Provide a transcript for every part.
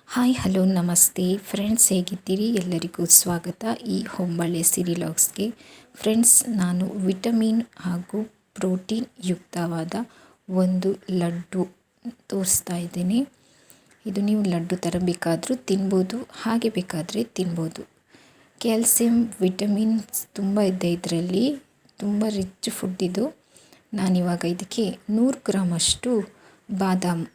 Hi hello ನಮಸ್ತೆ friends, ಹೇಗಿದ್ದೀರಿ? ಎಲ್ಲರಿಗೂ ಸ್ವಾಗತ ಈ ಹೊಂಬಾಳೆ ಸಿರಿಲಾಗ್ಸ್ಗೆ. ಫ್ರೆಂಡ್ಸ್, ನಾನು ವಿಟಮಿನ್ ಹಾಗೂ ಪ್ರೋಟೀನ್ ಯುಕ್ತವಾದ ಒಂದು ಲಡ್ಡು ತೋರಿಸ್ತಾ ಇದ್ದೀನಿ. ಇದು ನೀವು ಲಡ್ಡು ಥರ ಬೇಕಾದರೂ ತಿನ್ಬೋದು, ಹಾಗೆ ಬೇಕಾದರೆ ತಿನ್ಬೋದು. ಕ್ಯಾಲ್ಸಿಯಂ ವಿಟಮಿನ್ಸ್ ತುಂಬ ಇದೆ ಇದರಲ್ಲಿ, ತುಂಬ ರಿಚ್ ಫುಡ್ ಇದು. ನಾನಿವಾಗ ಇದಕ್ಕೆ 100 ಗ್ರಾಮಷ್ಟು ಬಾದಾಮ್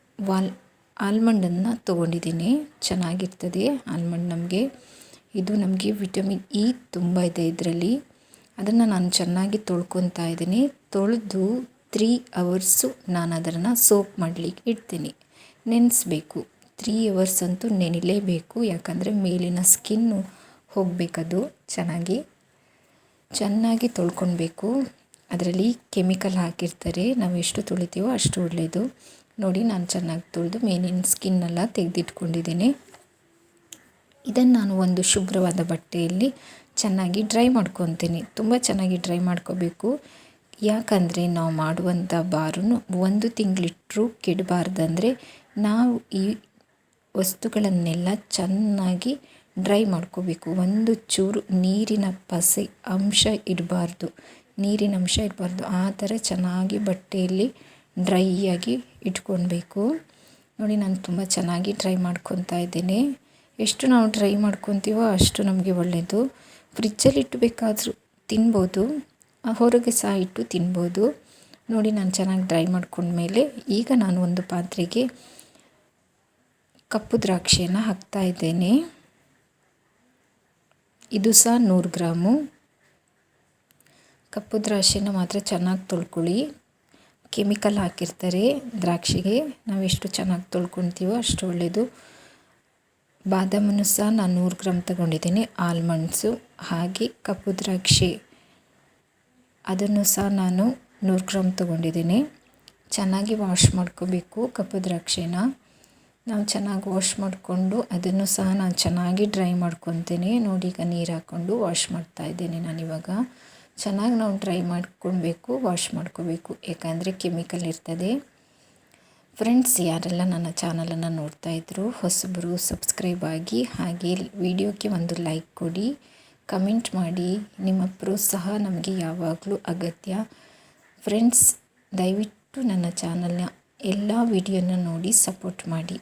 ಆಲ್ಮಂಡನ್ನು ತೊಗೊಂಡಿದ್ದೀನಿ. ಚೆನ್ನಾಗಿರ್ತದೆ ಆಲ್ಮಂಡ್ ನಮಗೆ ವಿಟಮಿನ್ ಇ ತುಂಬ ಇದೆ ಇದರಲ್ಲಿ. ಅದನ್ನು ನಾನು ಚೆನ್ನಾಗಿ ತೊಳ್ಕೊತಾ ಇದ್ದೀನಿ. ತೊಳೆದು 3 ಅವರ್ಸು ನಾನು ಅದನ್ನು ಸೋಪ್ ಮಾಡಲಿಕ್ಕೆ ಇಡ್ತೀನಿ. ನೆನೆಸ್ಬೇಕು. 3 ಅವರ್ಸ್ ಅಂತೂ ನೆನೆಯಲೇಬೇಕು, ಯಾಕಂದರೆ ಮೇಲಿನ ಸ್ಕಿನ್ನು ಹೋಗಬೇಕದು. ಚೆನ್ನಾಗಿ ತೊಳ್ಕೊಳ್ಬೇಕು. ಅದರಲ್ಲಿ ಕೆಮಿಕಲ್ ಹಾಕಿರ್ತಾರೆ, ನಾವು ಎಷ್ಟು ತೊಳಿತೀವೋ ಅಷ್ಟು ಒಳ್ಳೆಯದು. ನೋಡಿ, ನಾನು ಚೆನ್ನಾಗಿ ತೊಳೆದು ಮೇಲಿನ ಸ್ಕಿನ್ನೆಲ್ಲ ತೆಗೆದಿಟ್ಕೊಂಡಿದ್ದೀನಿ. ಇದನ್ನು ನಾನು ಒಂದು ಶುಭ್ರವಾದ ಬಟ್ಟೆಯಲ್ಲಿ ಚೆನ್ನಾಗಿ ಡ್ರೈ ಮಾಡ್ಕೊತೀನಿ. ತುಂಬ ಚೆನ್ನಾಗಿ ಡ್ರೈ ಮಾಡ್ಕೋಬೇಕು, ಯಾಕಂದರೆ ನಾವು ಮಾಡುವಂಥ ಬಾರು 1 ತಿಂಗಳಿಟ್ಟರೂ ಕೆಡಬಾರ್ದಂದರೆ ನಾವು ಈ ವಸ್ತುಗಳನ್ನೆಲ್ಲ ಚೆನ್ನಾಗಿ ಡ್ರೈ ಮಾಡ್ಕೋಬೇಕು. ಒಂದು ಚೂರು ನೀರಿನ ಅಂಶ ಇರಬಾರ್ದು. ಆ ಥರ ಚೆನ್ನಾಗಿ ಬಟ್ಟೆಯಲ್ಲಿ ಡ್ರೈಯಾಗಿ ಇಟ್ಕೊಳ್ಬೇಕು. ನೋಡಿ, ನಾನು ತುಂಬ ಚೆನ್ನಾಗಿ ಡ್ರೈ ಮಾಡ್ಕೊತಾ ಇದ್ದೀನಿ. ಎಷ್ಟು ನಾವು ಡ್ರೈ ಮಾಡ್ಕೊತೀವೋ ಅಷ್ಟು ನಮಗೆ ಒಳ್ಳೆಯದು. ಫ್ರಿಜ್ಜಲ್ಲಿ ಇಟ್ಟು ಬೇಕಾದರೂ ತಿನ್ಬೋದು, ಹೊರಗೆ ಸಹ ಇಟ್ಟು ತಿನ್ಬೋದು. ನೋಡಿ, ನಾನು ಚೆನ್ನಾಗಿ ಡ್ರೈ ಮಾಡ್ಕೊಂಡ್ಮೇಲೆ ಈಗ ನಾನು ಒಂದು ಪಾತ್ರೆಗೆ ಕಪ್ಪು ದ್ರಾಕ್ಷಿಯನ್ನು ಹಾಕ್ತಾ ಇದ್ದೇನೆ. ಇದು ಸಹ 100 ಗ್ರಾಮು. ಕಪ್ಪು ದ್ರಾಕ್ಷಿನ ಮಾತ್ರ ಚೆನ್ನಾಗಿ ತೊಳ್ಕೊಳ್ಳಿ. ಕೆಮಿಕಲ್ ಹಾಕಿರ್ತಾರೆ ದ್ರಾಕ್ಷಿಗೆ, ನಾವು ಎಷ್ಟು ಚೆನ್ನಾಗಿ ತೊಳ್ಕೊತೀವೋ ಅಷ್ಟು ಒಳ್ಳೆಯದು. ಬಾದಾಮನ್ನು ಸಹ ನಾನು 100 ಗ್ರಾಮ್ ತಗೊಂಡಿದ್ದೀನಿ. ಆಲ್ಮಂಡ್ಸು ಹಾಗೆ ಕಪ್ಪು ದ್ರಾಕ್ಷಿ ಅದನ್ನು ಸಹ ನಾನು 100 ಗ್ರಾಮ್ ತಗೊಂಡಿದ್ದೀನಿ. ಚೆನ್ನಾಗಿ ವಾಶ್ ಮಾಡ್ಕೋಬೇಕು ಕಪ್ಪು ದ್ರಾಕ್ಷಿನ. ನಾವು ಚೆನ್ನಾಗಿ ವಾಶ್ ಮಾಡಿಕೊಂಡು ಅದನ್ನು ಸಹ ನಾನು ಚೆನ್ನಾಗಿ ಡ್ರೈ ಮಾಡ್ಕೊತೀನಿ. ನೋಡಿ, ಈಗ ನೀರು ಹಾಕ್ಕೊಂಡು ವಾಶ್ ಮಾಡ್ತಾ ಇದ್ದೀನಿ ನಾನಿವಾಗ. ಚೆನ್ನಾಗಿ ನಾವು ಡ್ರೈ ಮಾಡ್ಕೊಳ್ಬೇಕು, ವಾಶ್ ಮಾಡ್ಕೋಬೇಕು, ಯಾಕಂದರೆ ಕೆಮಿಕಲ್ ಇರ್ತದೆ. ಫ್ರೆಂಡ್ಸ್, ಯಾರೆಲ್ಲ ನನ್ನ ಚಾನಲನ್ನು ನೋಡ್ತಾ ಇದ್ರು ಹೊಸಬರು ಸಬ್ಸ್ಕ್ರೈಬ್ ಆಗಿ, ಹಾಗೆ ವಿಡಿಯೋಕ್ಕೆ ಒಂದು ಲೈಕ್ ಕೊಡಿ, ಕಮೆಂಟ್ ಮಾಡಿ. ನಿಮ್ಮ ಪ್ರೋತ್ಸಾಹ ನಮಗೆ ಯಾವಾಗಲೂ ಅಗತ್ಯ. ಫ್ರೆಂಡ್ಸ್, ದಯವಿಟ್ಟು ನನ್ನ ಚಾನಲ್ನ ಎಲ್ಲ ವಿಡಿಯೋನ ನೋಡಿ ಸಪೋರ್ಟ್ ಮಾಡಿ.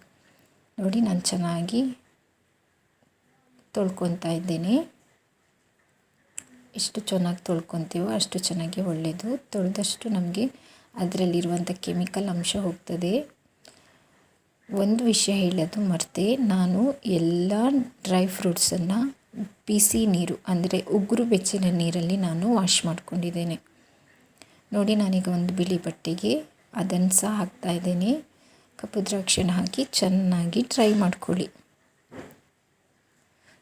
ನೋಡಿ, ನಾನು ಚೆನ್ನಾಗಿ ತೊಳ್ಕೊತಾ ಇದ್ದೇನೆ. ಎಷ್ಟು ಚೆನ್ನಾಗಿ ತೊಳ್ಕೊತೀವೋ ಅಷ್ಟು ಚೆನ್ನಾಗಿ ಒಳ್ಳೆಯದು. ತೊಳೆದಷ್ಟು ನಮಗೆ ಅದರಲ್ಲಿರುವಂಥ ಕೆಮಿಕಲ್ ಅಂಶ ಹೋಗ್ತದೆ. ಒಂದು ವಿಷಯ ಹೇಳೋದು ಮರೆತೆ, ನಾನು ಎಲ್ಲ ಡ್ರೈ ಫ್ರೂಟ್ಸನ್ನು ಬಿಸಿ ನೀರು ಅಂದರೆ ಉಗುರು ಬೆಚ್ಚಗಿನ ನೀರಲ್ಲಿ ನಾನು ವಾಶ್ ಮಾಡ್ಕೊಂಡಿದ್ದೇನೆ. ನೋಡಿ, ನಾನೀಗ ಒಂದು ಬಿಳಿ ಬಟ್ಟೆಗೆ ಅದನ್ನು ಸಹ ಹಾಕ್ತಾ ಇದ್ದೇನೆ. ಕಪ್ಪು ದ್ರಾಕ್ಷಿನ ಹಾಕಿ ಚೆನ್ನಾಗಿ ಡ್ರೈ ಮಾಡ್ಕೊಳ್ಳಿ.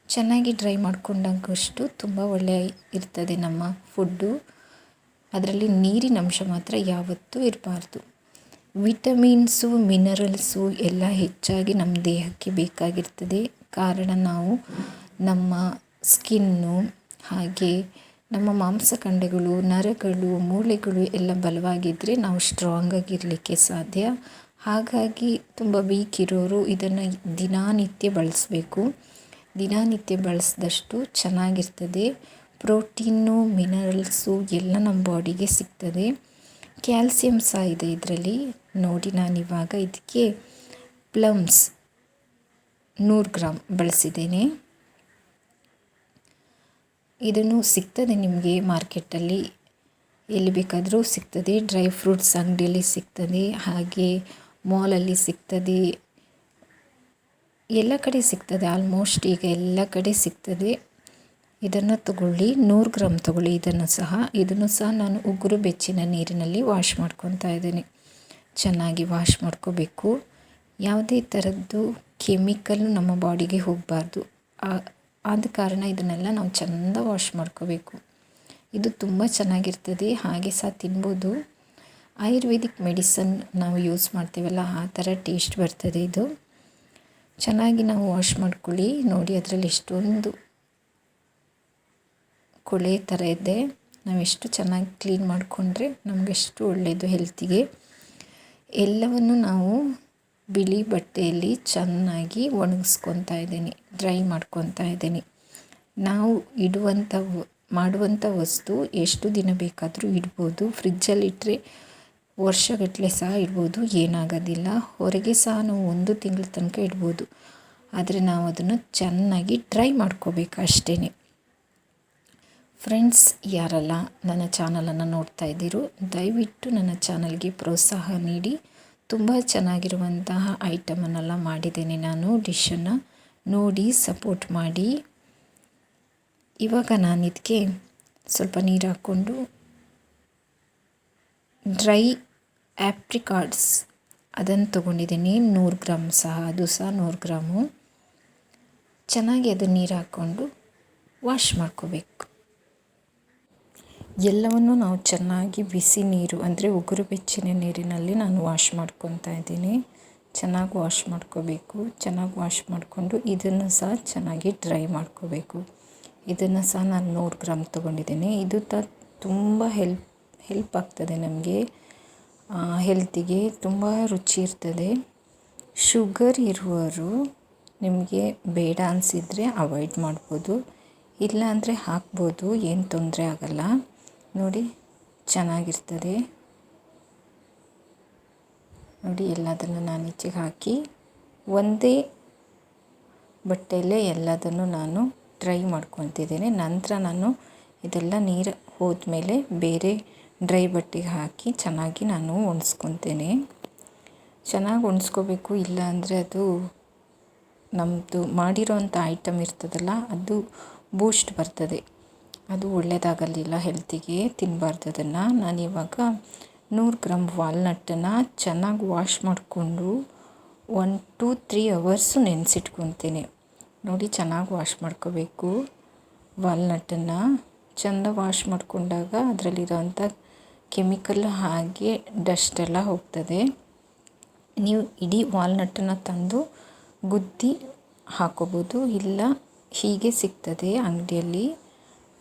ಚೆನ್ನಾಗಿ ಡ್ರೈ ಮಾಡ್ಕೊಂಡಾಗಷ್ಟು ತುಂಬ ಒಳ್ಳೆಯ ಇರ್ತದೆ ನಮ್ಮ ಫುಡ್ಡು. ಅದರಲ್ಲಿ ನೀರಿನ ಅಂಶ ಮಾತ್ರ ಯಾವತ್ತೂ ಇರಬಾರ್ದು. ವಿಟಮಿನ್ಸು, ಮಿನರಲ್ಸು ಎಲ್ಲ ಹೆಚ್ಚಾಗಿ ನಮ್ಮ ದೇಹಕ್ಕೆ ಬೇಕಾಗಿರ್ತದೆ. ಕಾರಣ ನಾವು ನಮ್ಮ ಸ್ಕಿನ್ನು ಹಾಗೆ ನಮ್ಮ ಮಾಂಸಖಂಡಗಳು, ನರಗಳು, ಮೂಳೆಗಳು ಎಲ್ಲ ಬಲವಾಗಿದ್ದರೆ ನಾವು ಸ್ಟ್ರಾಂಗಾಗಿರಲಿಕ್ಕೆ ಸಾಧ್ಯ. ಹಾಗಾಗಿ ತುಂಬ ವೀಕ್ ಇರೋರು ಇದನ್ನು ದಿನನಿತ್ಯ ಬಳಸಬೇಕು. ದಿನನಿತ್ಯ ಬಳಸಿದಷ್ಟು ಚೆನ್ನಾಗಿರ್ತದೆ. ಪ್ರೋಟೀನು, ಮಿನರಲ್ಸು ಎಲ್ಲ ನಮ್ಮ ಬಾಡಿಗೆ ಸಿಗ್ತದೆ. ಕ್ಯಾಲ್ಸಿಯಂ ಸಹ ಇದೆ ಇದರಲ್ಲಿ. ನೋಡಿ, ನಾನಿವಾಗ ಇದಕ್ಕೆ ಪ್ಲಮ್ಸ್ 100 ಗ್ರಾಮ್ ಬಳಸಿದ್ದೇನೆ. ಇದನ್ನು ಸಿಗ್ತದೆ ನಿಮಗೆ ಮಾರ್ಕೆಟಲ್ಲಿ, ಎಲ್ಲಿ ಬೇಕಾದರೂ ಸಿಗ್ತದೆ. ಡ್ರೈ ಫ್ರೂಟ್ಸ್ ಅಂಗಡಿಯಲ್ಲಿ ಸಿಗ್ತದೆ, ಹಾಗೆ ಮಾಲಲ್ಲಿ ಸಿಗ್ತದೆ, ಎಲ್ಲ ಕಡೆ ಸಿಗ್ತದೆ. ಆಲ್ಮೋಸ್ಟ್ ಈಗ ಎಲ್ಲ ಕಡೆ ಸಿಗ್ತದೆ. ಇದನ್ನು ತಗೊಳ್ಳಿ, 100 ಗ್ರಾಮ್ ತಗೊಳ್ಳಿ. ಇದನ್ನು ಸಹ ನಾನು ಉಗುರು ಬೆಚ್ಚಗಿನ ನೀರಿನಲ್ಲಿ ವಾಶ್ ಮಾಡ್ಕೊತಾ ಇದ್ದೀನಿ. ಚೆನ್ನಾಗಿ ವಾಶ್ ಮಾಡ್ಕೋಬೇಕು. ಯಾವುದೇ ಥರದ್ದು ಕೆಮಿಕಲ್ ನಮ್ಮ ಬಾಡಿಗೆ ಹೋಗಬಾರ್ದು. ಆದ ಕಾರಣ ಇದನ್ನೆಲ್ಲ ನಾವು ಚೆಂದ ವಾಶ್ ಮಾಡ್ಕೋಬೇಕು. ಇದು ತುಂಬ ಚೆನ್ನಾಗಿರ್ತದೆ, ಹಾಗೆ ಸಹ ತಿನ್ಬೋದು. ಆಯುರ್ವೇದಿಕ್ ಮೆಡಿಸನ್ ನಾವು ಯೂಸ್ ಮಾಡ್ತೀವಲ್ಲ, ಆ ಥರ ಟೇಸ್ಟ್ ಬರ್ತದೆ ಇದು. ಚೆನ್ನಾಗಿ ನಾವು ವಾಶ್ ಮಾಡ್ಕೊಳ್ಳಿ. ನೋಡಿ, ಅದರಲ್ಲಿ ಎಷ್ಟೊಂದು ಕೊಳೆ ಥರ ಇದೆ. ನಾವು ಎಷ್ಟು ಚೆನ್ನಾಗಿ ಕ್ಲೀನ್ ಮಾಡಿಕೊಂಡ್ರೆ ನಮಗೆಷ್ಟು ಒಳ್ಳೆಯದು ಹೆಲ್ತಿಗೆ. ಎಲ್ಲವನ್ನು ನಾವು ಬಿಳಿ ಬಟ್ಟೆಯಲ್ಲಿ ಚೆನ್ನಾಗಿ ಒಣಗಿಸ್ಕೊತಾ ಇದ್ದೀನಿ, ಡ್ರೈ ಮಾಡ್ಕೊತಾ ಇದ್ದೀನಿ. ನಾವು ಮಾಡುವಂಥ ವಸ್ತು ಎಷ್ಟು ದಿನ ಬೇಕಾದರೂ ಇಡ್ಬೋದು. ಫ್ರಿಜ್ಜಲ್ಲಿಟ್ಟರೆ ವರ್ಷಗಟ್ಟಲೆ ಸಹ ಇಡ್ಬೋದು, ಏನಾಗೋದಿಲ್ಲ. ಹೊರಗೆ ಸಹ ನಾವು 1 ತಿಂಗಳ ತನಕ ಇಡ್ಬೋದು. ಆದರೆ ನಾವು ಅದನ್ನು ಚೆನ್ನಾಗಿ ಡ್ರೈ ಮಾಡ್ಕೋಬೇಕು ಅಷ್ಟೇ. ಫ್ರೆಂಡ್ಸ್, ಯಾರೆಲ್ಲ ನನ್ನ ಚಾನಲನ್ನು ನೋಡ್ತಾ ಇದ್ದೀರೋ ದಯವಿಟ್ಟು ನನ್ನ ಚಾನಲ್ಗೆ ಪ್ರೋತ್ಸಾಹ ನೀಡಿ. ತುಂಬ ಚೆನ್ನಾಗಿರುವಂತಹ ಐಟಮನ್ನೆಲ್ಲ ಮಾಡಿದ್ದೇನೆ ನಾನು. ಡಿಶನ್ನು ನೋಡಿ ಸಪೋರ್ಟ್ ಮಾಡಿ. ಇವಾಗ ನಾನು ಇದಕ್ಕೆ ಸ್ವಲ್ಪ ನೀರು ಹಾಕ್ಕೊಂಡು ಡ್ರೈ ಆಪ್ರಿಕಾಟ್ಸ್ ಅದನ್ನು ತೊಗೊಂಡಿದ್ದೀನಿ 100 ಗ್ರಾಮ್ ಸಹ, ಅದು ಸಹ 100 ಗ್ರಾಮು. ಚೆನ್ನಾಗಿ ಅದು ನೀರು ಹಾಕ್ಕೊಂಡು ವಾಶ್ ಮಾಡ್ಕೋಬೇಕು. ಎಲ್ಲವನ್ನು ನಾವು ಚೆನ್ನಾಗಿ ಬಿಸಿ ನೀರು ಅಂದರೆ ಉಗುರು ಬೆಚ್ಚನೆ ನೀರಿನಲ್ಲಿ ನಾನು ವಾಶ್ ಮಾಡ್ಕೊತಾ ಇದ್ದೀನಿ. ಚೆನ್ನಾಗಿ ವಾಶ್ ಮಾಡ್ಕೋಬೇಕು. ಚೆನ್ನಾಗಿ ವಾಶ್ ಮಾಡಿಕೊಂಡು ಇದನ್ನು ಸಹ ಚೆನ್ನಾಗಿ ಡ್ರೈ ಮಾಡ್ಕೋಬೇಕು. ಇದನ್ನು ಸಹ ನಾನು 100 ಗ್ರಾಮ್ ತೊಗೊಂಡಿದ್ದೀನಿ. ಇದು ತುಂಬ ಹೆಲ್ಪ್ ಆಗ್ತದೆ ನಮಗೆ, ಹೆಲ್ತಿಗೆ ತುಂಬ ರುಚಿ ಇರ್ತದೆ. ಶುಗರ್ ಇರುವವರು ನಿಮಗೆ ಬೇಡ ಅನಿಸಿದರೆ ಅವಾಯ್ಡ್ ಮಾಡ್ಬೋದು, ಇಲ್ಲ ಅಂದರೆ ಹಾಕ್ಬೋದು, ಏನು ತೊಂದರೆ ಆಗಲ್ಲ. ನೋಡಿ ಚೆನ್ನಾಗಿರ್ತದೆ. ನೋಡಿ ಎಲ್ಲದನ್ನು ನಾನು ಈಚೆಗೆ ಹಾಕಿ ಒಂದೇ ಬಟ್ಟೆಯಲ್ಲೇ ಎಲ್ಲದನ್ನು ನಾನು ಡ್ರೈ ಮಾಡ್ಕೊತಿದ್ದೇನೆ. ನಂತರ ನಾನು ಇದೆಲ್ಲ ನೀರು ಹೋದ್ಮೇಲೆ ಬೇರೆ ಡ್ರೈ ಬಟ್ಟೆಗೆ ಹಾಕಿ ಚೆನ್ನಾಗಿ ನಾನು ಒಣಸ್ಕೊತೇನೆ. ಚೆನ್ನಾಗಿ ಒಣಸ್ಕೋಬೇಕು, ಇಲ್ಲ ಅಂದರೆ ಅದು ನಮ್ಮದು ಮಾಡಿರೋಂಥ ಐಟಮ್ ಇರ್ತದಲ್ಲ ಅದು ಬೂಸ್ಟ್ ಬರ್ತದೆ, ಅದು ಒಳ್ಳೆಯದಾಗಲಿಲ್ಲ ಹೆಲ್ತಿಗೆ, ತಿನ್ನಬಾರ್ದು ಅದನ್ನು. ನಾನಿವಾಗ 100 ಗ್ರಾಮ್ ವಾಲ್ನಟ್ಟನ್ನು ಚೆನ್ನಾಗಿ ವಾಶ್ ಮಾಡಿಕೊಂಡು 1 to 3 hours ನೆನೆಸಿಟ್ಕೊತೇನೆ. ನೋಡಿ ಚೆನ್ನಾಗಿ ವಾಶ್ ಮಾಡ್ಕೋಬೇಕು. ವಾಲ್ನಟ್ಟನ್ನು ಚೆಂದ ವಾಶ್ ಮಾಡಿಕೊಂಡಾಗ ಅದರಲ್ಲಿರೋಂಥ ಕೆಮಿಕಲ್ ಹಾಗೆ ಡಸ್ಟೆಲ್ಲ ಹೋಗ್ತದೆ. ನೀವು ಇಡೀ ವಾಲ್ನಟ್ಟನ್ನು ತಂದು ಗುದ್ದಿ ಹಾಕೋಬೋದು, ಇಲ್ಲ ಹೀಗೆ ಸಿಗ್ತದೆ ಅಂಗಡಿಯಲ್ಲಿ,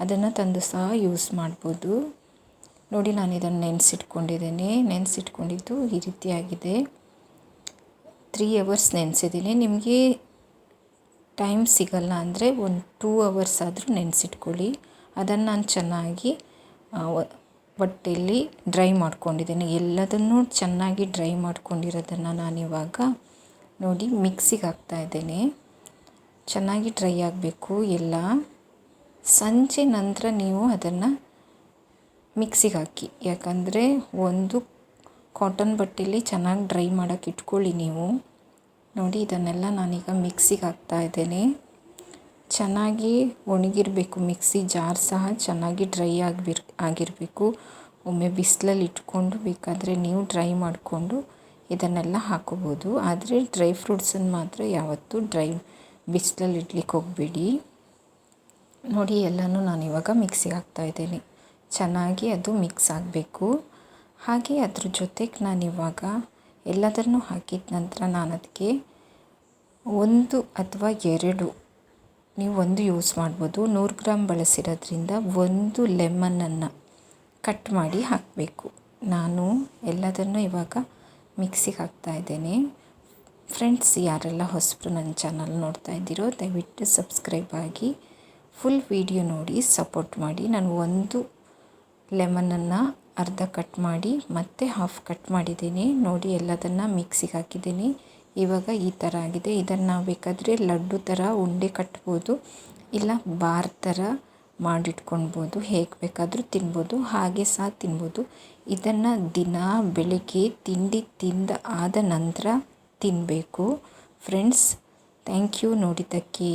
ಅದನ್ನು ತಂದು ಸಹ ಯೂಸ್ ಮಾಡ್ಬೋದು. ನೋಡಿ ನಾನು ಇದನ್ನು ನೆನೆಸಿಟ್ಕೊಂಡಿದ್ದೇನೆ. ನೆನೆಸಿಟ್ಕೊಂಡಿದ್ದು ಈ ರೀತಿಯಾಗಿದೆ. 3 hours ನೆನೆಸಿದ್ದೀನಿ. ನಿಮಗೆ ಟೈಮ್ ಸಿಗಲ್ಲ ಅಂದರೆ 2 hours ಆದರೂ ನೆನೆಸಿಟ್ಕೊಳ್ಳಿ. ಅದನ್ನು ನಾನು ಚೆನ್ನಾಗಿ ಬಟ್ಟೆಯಲ್ಲಿ ಡ್ರೈ ಮಾಡ್ಕೊಂಡಿದ್ದೇನೆ. ಎಲ್ಲದನ್ನೂ ಚೆನ್ನಾಗಿ ಡ್ರೈ ಮಾಡ್ಕೊಂಡಿರೋದನ್ನು ನಾನಿವಾಗ ನೋಡಿ ಮಿಕ್ಸಿಗೆ ಹಾಕ್ತಾಯಿದ್ದೇನೆ. ಚೆನ್ನಾಗಿ ಡ್ರೈ ಆಗಬೇಕು ಎಲ್ಲ. ಸಂಜೆ ನಂತರ ನೀವು ಅದನ್ನು ಮಿಕ್ಸಿಗೆ ಹಾಕಿ, ಯಾಕಂದರೆ ಒಂದು ಕಾಟನ್ ಬಟ್ಟೆಯಲ್ಲಿ ಚೆನ್ನಾಗಿ ಡ್ರೈ ಮಾಡೋಕ್ಕೆ ಇಟ್ಕೊಳ್ಳಿ ನೀವು. ನೋಡಿ ಇದನ್ನೆಲ್ಲ ನಾನೀಗ ಮಿಕ್ಸಿಗೆ ಹಾಕ್ತಾಯಿದ್ದೇನೆ. ಚೆನ್ನಾಗಿ ಒಣಗಿರಬೇಕು. ಮಿಕ್ಸಿ ಜಾರ್ ಸಹ ಚೆನ್ನಾಗಿ ಡ್ರೈ ಆಗಿರಬೇಕು. ಒಮ್ಮೆ ಬಿಸಿಲಲ್ಲಿ ಇಟ್ಕೊಂಡು ಬೇಕಾದರೆ ನೀವು ಡ್ರೈ ಮಾಡಿಕೊಂಡು ಇದನ್ನೆಲ್ಲ ಹಾಕೋಬೋದು. ಆದರೆ ಡ್ರೈ ಫ್ರೂಟ್ಸನ್ನು ಮಾತ್ರ ಯಾವತ್ತೂ ಬಿಸಿಲಲ್ಲಿ ಇಡ್ಲಿಕ್ಕೆ ಹೋಗಬೇಡಿ. ನೋಡಿ ಎಲ್ಲನೂ ನಾನಿವಾಗ ಮಿಕ್ಸಿಗೆ ಹಾಕ್ತಾಯಿದ್ದೇನೆ. ಚೆನ್ನಾಗಿ ಅದು ಮಿಕ್ಸ್ ಆಗಬೇಕು. ಹಾಗೆ ಅದ್ರ ಜೊತೆಗೆ ನಾನಿವಾಗ ಎಲ್ಲದನ್ನು ಹಾಕಿದ ನಂತರ ನಾನು ಅದಕ್ಕೆ 1 ಅಥವಾ 2 ನೀವು 1 ಯೂಸ್ ಮಾಡ್ಬೋದು. 100 ಗ್ರಾಮ್ ಬಳಸಿರೋದ್ರಿಂದ 1 ಲೆಮನನ್ನು ಕಟ್ ಮಾಡಿ ಹಾಕಬೇಕು. ನಾನು ಎಲ್ಲದನ್ನು ಇವಾಗ ಮಿಕ್ಸಿಗೆ ಹಾಕ್ತಾಯಿದ್ದೇನೆ. ಫ್ರೆಂಡ್ಸ್, ಯಾರೆಲ್ಲ ಹೊಸಬರು ನನ್ನ ಚಾನಲ್ ನೋಡ್ತಾ ಇದ್ದೀರೋ ದಯವಿಟ್ಟು ಸಬ್ಸ್ಕ್ರೈಬ್ ಆಗಿ ಫುಲ್ ವಿಡಿಯೋ ನೋಡಿ ಸಪೋರ್ಟ್ ಮಾಡಿ. ನಾನು 1 ಲೆಮನನ್ನು ಅರ್ಧ ಕಟ್ ಮಾಡಿ ಮತ್ತೆ ಹಾಫ್ ಕಟ್ ಮಾಡಿದ್ದೀನಿ. ನೋಡಿ ಎಲ್ಲದನ್ನು ಮಿಕ್ಸಿಗೆ ಹಾಕಿದ್ದೀನಿ. ಇವಾಗ ಈ ಥರ ಆಗಿದೆ. ಇದನ್ನು ನಾವು ಬೇಕಾದರೆ ಲಡ್ಡು ಥರ ಉಂಡೆ ಕಟ್ಬೋದು, ಇಲ್ಲ ಬಾರ್ ಥರ ಮಾಡಿಟ್ಕೊಳ್ಬೋದು. ಹೇಗೆ ಬೇಕಾದರೂ ತಿನ್ಬೋದು, ಹಾಗೆ ಸಹ ತಿನ್ಬೋದು. ಇದನ್ನು ದಿನ ಬೆಳಗ್ಗೆ ತಿಂಡಿ ಆದ ನಂತರ ತಿನ್ನಬೇಕು. ಫ್ರೆಂಡ್ಸ್, ಥ್ಯಾಂಕ್ ಯು ನೋಡಿದ್ದಕ್ಕೆ.